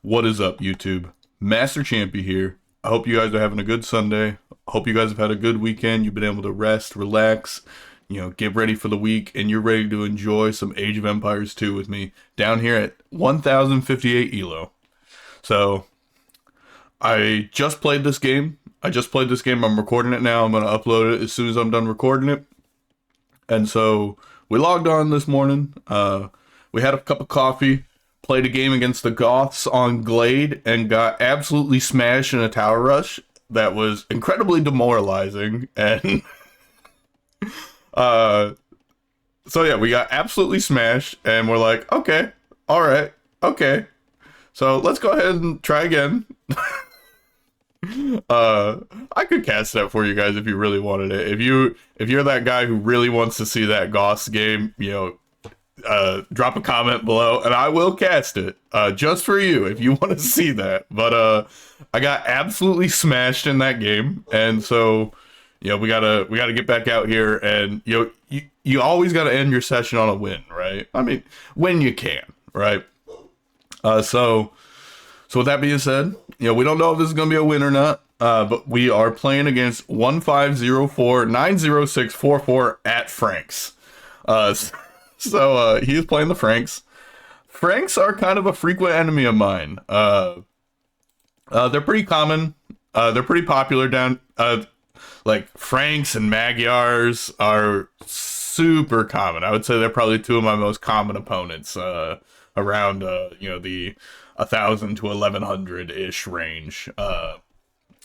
What is up, YouTube? Master Champy here. I hope you guys are having a good Sunday. I hope you guys have had a good weekend. You've been able to rest, relax, get ready for the week, and you're ready to enjoy some Age of Empires 2 with me down here at 1058 ELO. So, I just played this game. I'm recording it now. I'm going to upload it as soon as I'm done recording it. And so, we logged on this morning. We had a cup of coffee. Played a game against the Goths on Glade and got absolutely smashed in a tower rush that was incredibly demoralizing. And so yeah, we got absolutely smashed and we're like, okay, all right, okay. So let's go ahead and try again. I could cast that for you guys if you really wanted it. If you're that guy who really wants to see that Goths game, drop a comment below and I will cast it just for you if you want to see that. But I got absolutely smashed in that game, and so we gotta get back out here, and you always gotta end your session on a win, right? I mean, when you can, right? So with that being said, we don't know if this is gonna be a win or not, but we are playing against 1504-90644 at Franks. So he is playing the Franks. Franks are kind of a frequent enemy of mine. They're pretty common. They're pretty popular down. Like Franks and Magyars are super common. I would say they're probably two of my most common opponents. Around the 1,000 to 1,100 ish range. A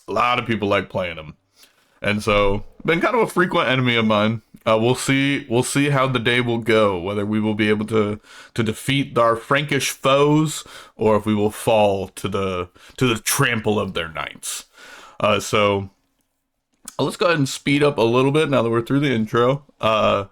lot of people like playing them, and so been kind of a frequent enemy of mine. We'll see how the day will go, whether we will be able to defeat our Frankish foes, or if we will fall to the trample of their knights. So let's go ahead and speed up a little bit now that we're through the intro. The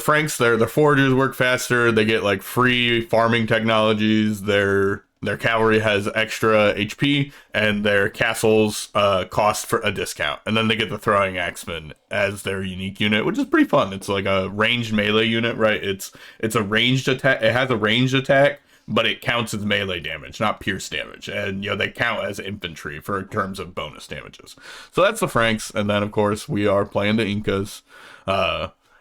Franks, their foragers work faster. They get like free farming technologies. Their cavalry has extra HP, and their castles cost for a discount. And then they get the throwing axemen as their unique unit, which is pretty fun. It's like a ranged melee unit, right? It's a ranged attack. It has a ranged attack, but it counts as melee damage, not pierce damage. And they count as infantry for terms of bonus damages. So that's the Franks, and then of course we are playing the Incas.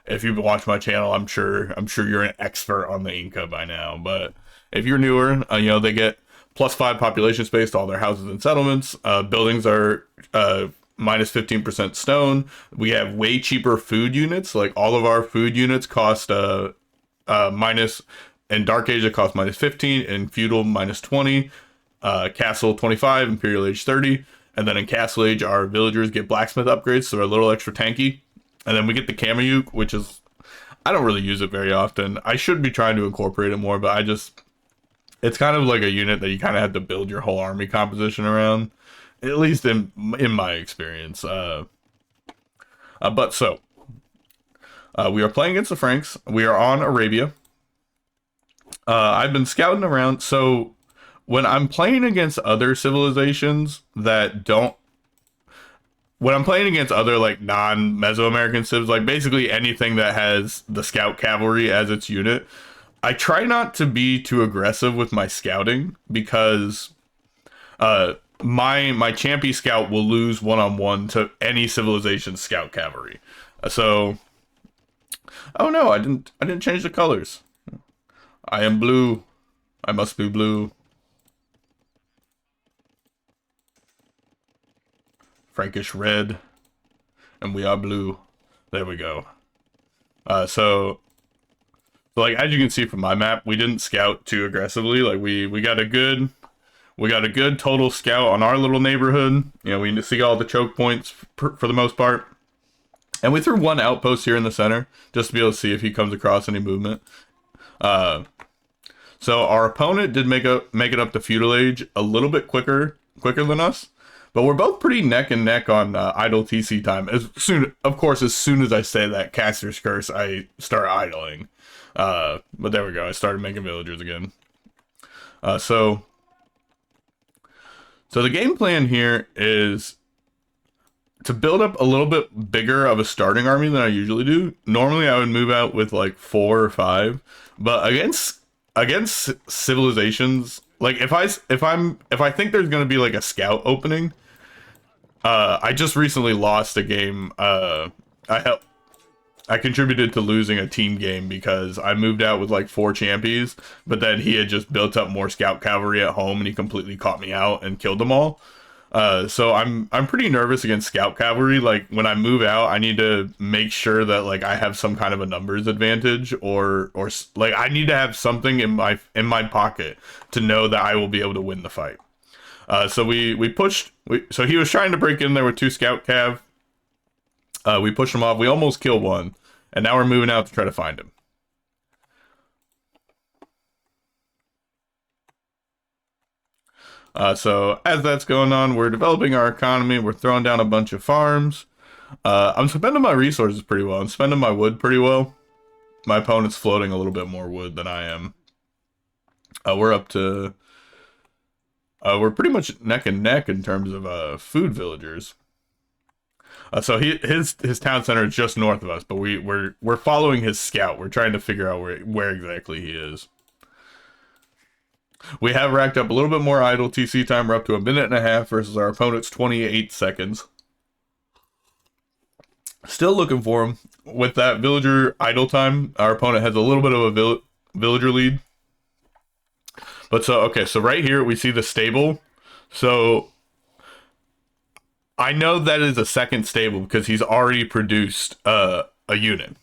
If you've watched my channel, I'm sure you're an expert on the Inca by now, but if you're newer, they get +5 population space to all their houses and settlements. Buildings are minus 15% stone. We have way cheaper food units. Like all of our food units cost minus, in Dark Age it costs -15, in Feudal -20, Castle 25, Imperial Age 30, and then in Castle Age our villagers get blacksmith upgrades, so they're a little extra tanky. And then we get the Kameyuk, which is, I don't really use it very often. I should be trying to incorporate it more, but it's kind of like a unit that you kind of have to build your whole army composition around, at least in my experience. We are playing against the Franks. We are on Arabia. I've been scouting around, so when I'm playing against other civilizations when I'm playing against other like non-Mesoamerican civs, like basically anything that has the scout cavalry as its unit, I try not to be too aggressive with my scouting, because my Champy scout will lose one-on-one to any civilization's scout cavalry. So, oh no, I didn't change the colors. I am blue. I must be blue. Frankish red, and we are blue. There we go. So like as you can see from my map, we didn't scout too aggressively. Like we got a good total scout on our little neighborhood. We see all the choke points for the most part, and we threw one outpost here in the center just to be able to see if he comes across any movement. So our opponent did make it up to Feudal Age a little bit quicker than us. But we're both pretty neck and neck on idle TC time. As soon as I say that, Caster's Curse, I start idling. But there we go. I started making villagers again. So the game plan here is to build up a little bit bigger of a starting army than I usually do. Normally I would move out with like 4 or 5, but against against civilizations, like if I think there's gonna be like a scout opening, I just recently lost a game. I helped. I contributed to losing a team game because I moved out with like 4 champions, but then he had just built up more scout cavalry at home and he completely caught me out and killed them all. So I'm pretty nervous against scout cavalry. Like when I move out, I need to make sure that like I have some kind of a numbers advantage, or like I need to have something in my pocket to know that I will be able to win the fight. So we pushed. So he was trying to break in there with 2 scout cav. We pushed him off. We almost killed one, and now we're moving out to try to find him. So as that's going on, we're developing our economy. We're throwing down a bunch of farms. I'm spending my resources pretty well. I'm spending my wood pretty well. My opponent's floating a little bit more wood than I am. We're up to... we're pretty much neck and neck in terms of food villagers. So his town center is just north of us, but we're following his scout. We're trying to figure out where exactly he is. We have racked up a little bit more idle TC time. We're up to 1.5 minutes versus our opponent's 28 seconds. Still looking for him. With that villager idle time, our opponent has a little bit of a villager lead. But so, okay, so right here we see the stable. So I know that is a second stable because he's already produced a unit.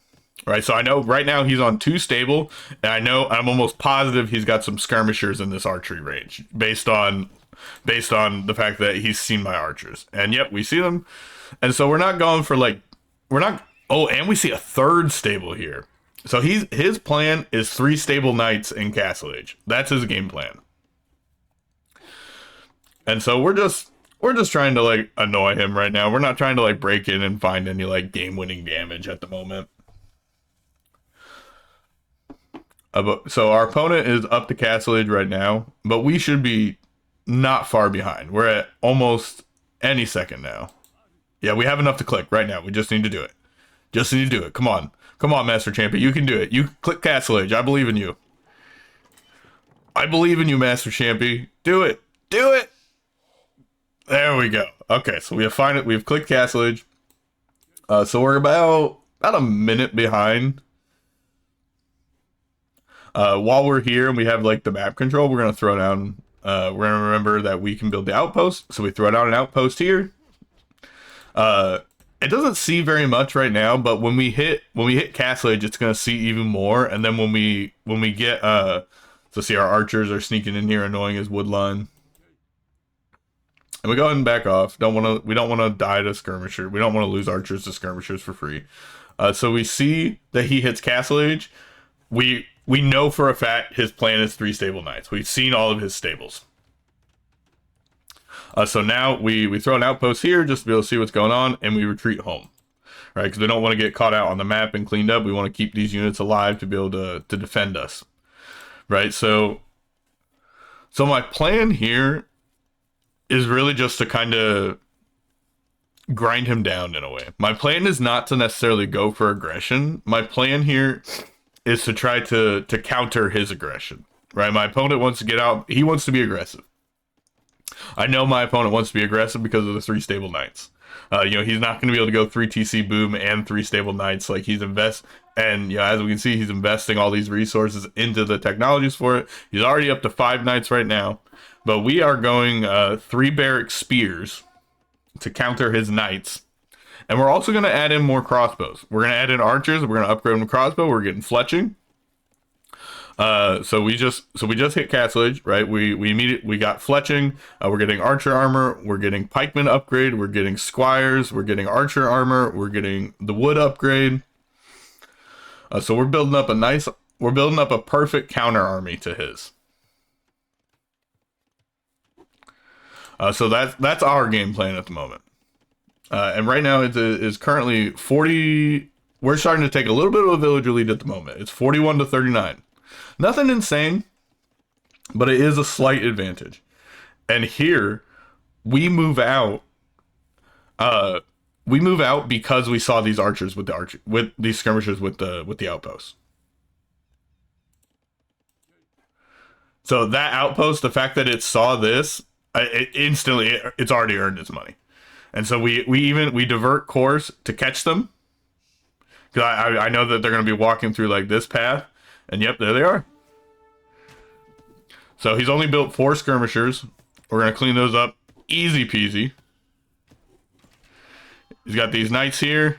Right, so I know right now he's on 2 stable, and I'm almost positive he's got some skirmishers in this archery range, based on the fact that he's seen my archers. And yep, we see them. And so we're not going for oh, and we see a 3rd stable here. So his plan is 3 stable knights in Castle Age. That's his game plan. And so we're just trying to like annoy him right now. We're not trying to like break in and find any like game-winning damage at the moment. So our opponent is up to Castle Age right now, but we should be not far behind. We're at almost any second now. Yeah, we have enough to click right now. We just need to do it. Just need to do it. Come on. Come on, Master Champion. You can do it. You click Castle Age. I believe in you. I believe in you, Master Champion. Do it. Do it. There we go. Okay, so we've clicked Castle Age. So we're about a minute behind. While we're here and we have like the map control, we're gonna throw down. We're gonna remember that we can build the outpost, so we throw down an outpost here. It doesn't see very much right now, but when we hit Castle Age, it's gonna see even more. And then when we get so see our archers are sneaking in here, annoying his wood line, and we go ahead and back off. We don't want to die to skirmisher. We don't want to lose archers to skirmishers for free. So we see that he hits Castle Age. We know for a fact his plan is 3 stable knights. We've seen all of his stables. So now we throw an outpost here just to be able to see what's going on, and we retreat home. Right, because we don't want to get caught out on the map and cleaned up. We want to keep these units alive to be able to defend us. Right, so my plan here is really just to kind of grind him down in a way. My plan is not to necessarily go for aggression. My plan here is to try to counter his aggression, right? My opponent wants to get out. He wants to be aggressive. I know my opponent wants to be aggressive because of the 3 stable knights. He's not going to be able to go 3 TC boom and 3 stable knights. Like and as we can see, he's investing all these resources into the technologies for it. He's already up to 5 knights right now, but we are going 3 barrack spears to counter his knights. And we're also going to add in more crossbows. We're going to add in archers. We're going to upgrade them to crossbow. We're getting fletching. So we just hit Castle Age, right? We got fletching. We're getting archer armor. We're getting pikeman upgrade. We're getting squires. We're getting archer armor. We're getting the wood upgrade. So we're building up a perfect counter army to his. So that's our game plan at the moment. And right now it is currently 40. We're starting to take a little bit of a villager lead at the moment. It's 41 to 39. Nothing insane, but it is a slight advantage. And here we move out. We move out because we saw these archers with these skirmishers with the outposts. So that outpost, the fact that it saw this, it's already earned its money. And so we divert course to catch them, because I know that they're going to be walking through like this path, and yep, there they are. So he's only built 4 skirmishers. We're going to clean those up, easy peasy. He's got these knights here,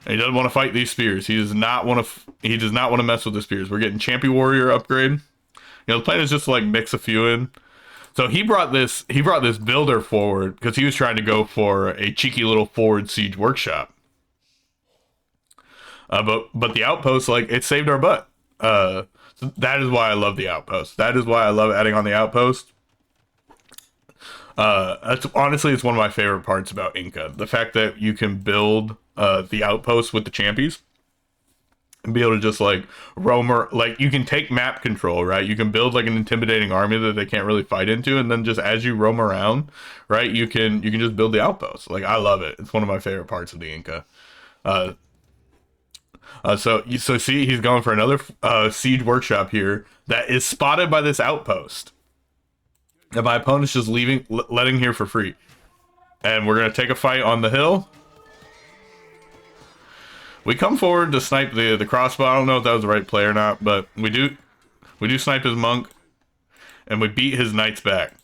and he doesn't want to fight these spears. He does not want to mess with the spears. We're getting Champion Warrior upgrade. The plan is just to like mix a few in. So he brought this builder forward because he was trying to go for a cheeky little forward siege workshop. But the outpost, like, it saved our butt. So that is why I love the outpost. That is why I love adding on the outpost. Honestly, it's one of my favorite parts about Inca. The fact that you can build the outpost with the champions and be able to just like like you can take map control, right? You can build like an intimidating army that they can't really fight into, and then just as you roam around, right, you can just build the outpost. Like, I love it. It's one of my favorite parts of the Inca. So see, he's going for another siege workshop here that is spotted by this outpost. And my opponent's just letting here for free. And we're gonna take a fight on the hill. We come forward to snipe the crossbow. I don't know if that was the right play or not, but we do snipe his monk, and we beat his knights back.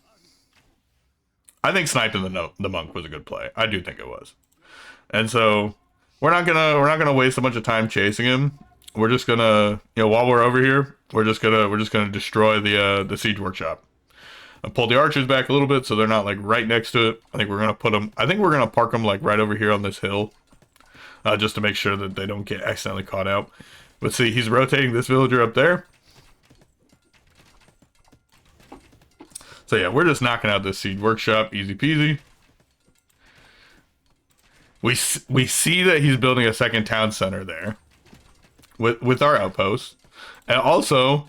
I think sniping the monk was a good play. I do think it was. And so we're not gonna waste a bunch of time chasing him. We're just gonna, while we're over here, we're just gonna destroy the siege workshop. I pull the archers back a little bit so they're not like right next to it. I think we're gonna park them like right over here on this hill. Just to make sure that they don't get accidentally caught out. But see, he's rotating this villager up there. So yeah, we're just knocking out this siege workshop, easy peasy. We see that he's building a second town center there with our outpost. And also,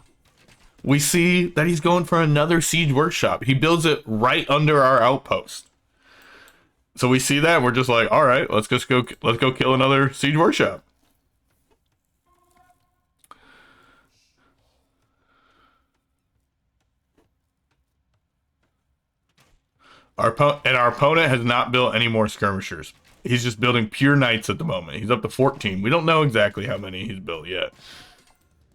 we see that he's going for another siege workshop. He builds it right under our outpost. So we see that, and we're just like, all right, let's go kill another siege workshop. Our opponent has not built any more skirmishers. He's just building pure knights at the moment. He's up to 14. We don't know exactly how many he's built yet.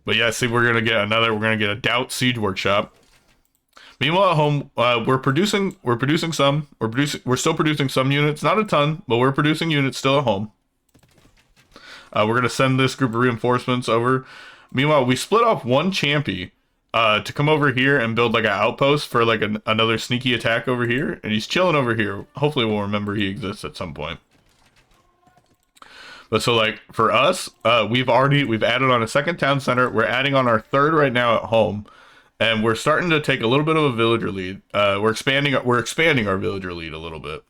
But yeah, see, we're gonna get a doubt siege workshop. Meanwhile, at home, we're still producing some units, not a ton, but we're producing units still at home. We're gonna send this group of reinforcements over. Meanwhile, we split off one champy to come over here and build like an outpost for like another sneaky attack over here, and he's chilling over here. Hopefully, we'll remember he exists at some point. But so like for us, we've added on a second town center. We're adding on our third right now at home. And we're starting to take a little bit of a villager lead. We're expanding our villager lead a little bit.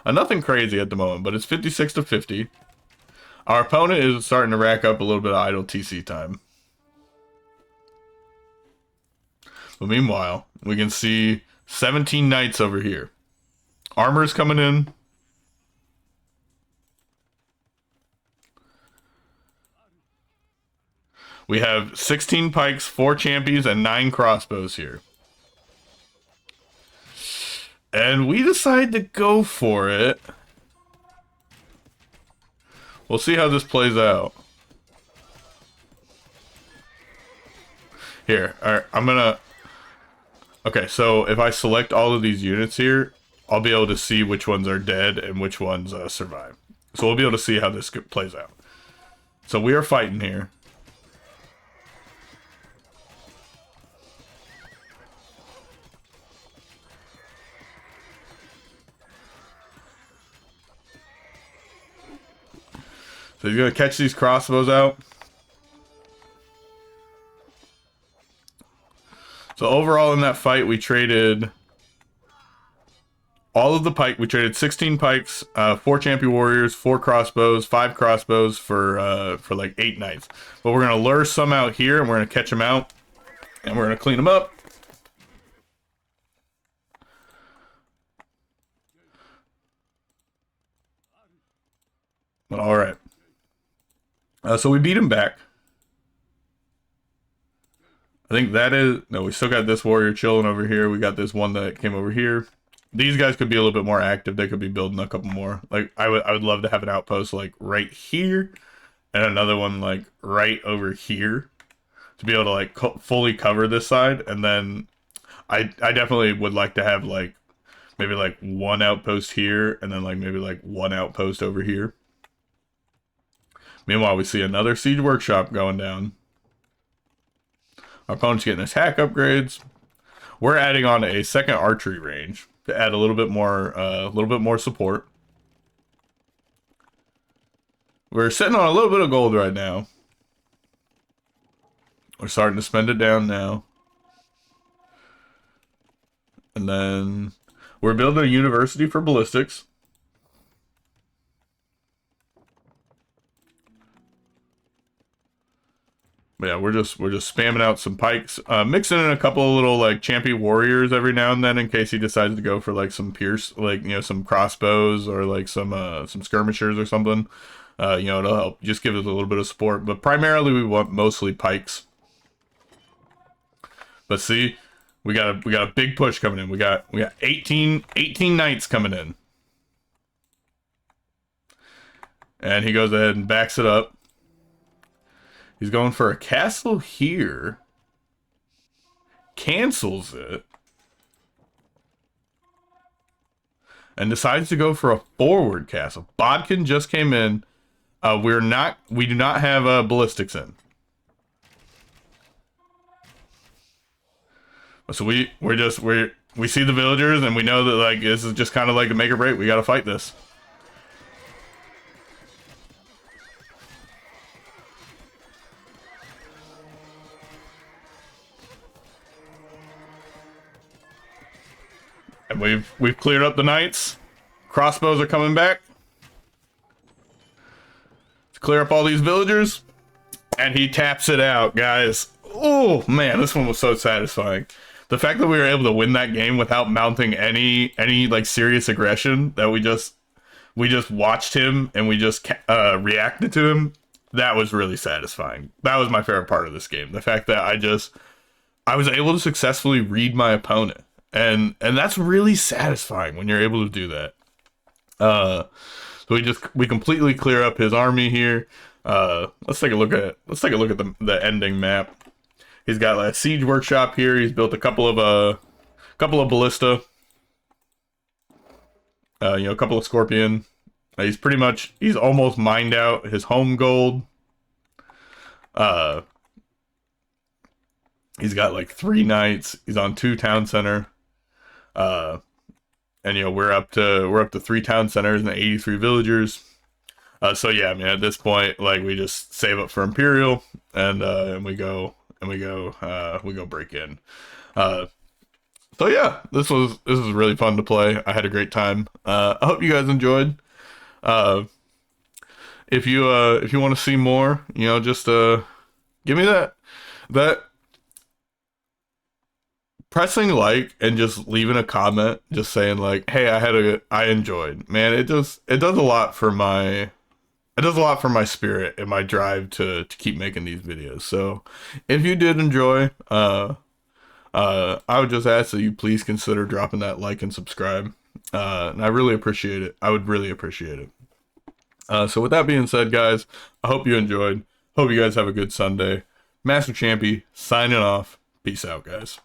Nothing crazy at the moment, but it's 56 to 50. Our opponent is starting to rack up a little bit of idle TC time. But meanwhile, we can see 17 knights over here. Armor's coming in. We have 16 pikes, 4 champions, and 9 crossbows here. And we decide to go for it. We'll see how this plays out. Here, alright, okay, so if I select all of these units here, I'll be able to see which ones are dead and which ones survive. So we'll be able to see how this plays out. So we are fighting here. So he's going to catch these crossbows out. So overall in that fight, we traded all of the pike. We traded 16 pikes, 4 champion warriors, 4 crossbows, 5 crossbows for like 8 knights. But we're going to lure some out here, and we're going to catch them out, and we're going to clean them up. All right. So we beat him back. I think that is... No, we still got this warrior chilling over here. We got this one that came over here. These guys could be a little bit more active. They could be building a couple more. Like, I would love to have an outpost, like, right here. And another one, like, right over here. To be able to, like, fully cover this side. And then I definitely would like to have, like, maybe, like, one outpost here. And then, like, maybe, like, one outpost over here. Meanwhile, we see another siege workshop going down. Our opponent's getting attack upgrades. We're adding on a second archery range to add a little bit more support. We're sitting on a little bit of gold right now. We're starting to spend it down now. And then we're building a university for ballistics. But yeah, we're just spamming out some pikes, mixing in a couple of little like champy warriors every now and then in case he decides to go for like some pierce, like, you know, some crossbows or like some skirmishers or something. You know, it'll help just give us a little bit of support. But primarily we want mostly pikes. But see, we got a big push coming in. We got 18 knights coming in. And he goes ahead and backs it up. He's going for a castle here. Cancels it. And decides to go for a forward castle. Bodkin just came in. We do not have ballistics in. So we see the villagers and we know that like this is just kind of like a make or break. We got to fight this. And we've cleared up the knights. Crossbows are coming back. Let's clear up all these villagers. And he taps it out, guys. Oh man, this one was so satisfying. The fact that we were able to win that game without mounting any like serious aggression, that we just watched him and we just reacted to him, that was really satisfying. That was my favorite part of this game. The fact that I was able to successfully read my opponent. And that's really satisfying when you're able to do that. So we completely clear up his army here. Let's take a look at the ending map. He's got a siege workshop here. He's built a couple of ballista. You know, a couple of scorpion. He's almost mined out his home gold. He's got like 3 knights. He's on 2 town center. And you know, we're up to 3 town centers and 83 villagers. So yeah, I mean, at this point, like, we just save up for Imperial and we go break in. So yeah, this was really fun to play. I had a great time. I hope you guys enjoyed. If you want to see more, you know, just give me that pressing like and just leaving a comment, just saying like, hey, I enjoyed. Man, it does a lot for my spirit and my drive to keep making these videos. So if you did enjoy, I would just ask that you please consider dropping that like and subscribe. And I really appreciate it. I would really appreciate it. So with that being said, guys, I hope you enjoyed. Hope you guys have a good Sunday. Master Champy signing off. Peace out, guys.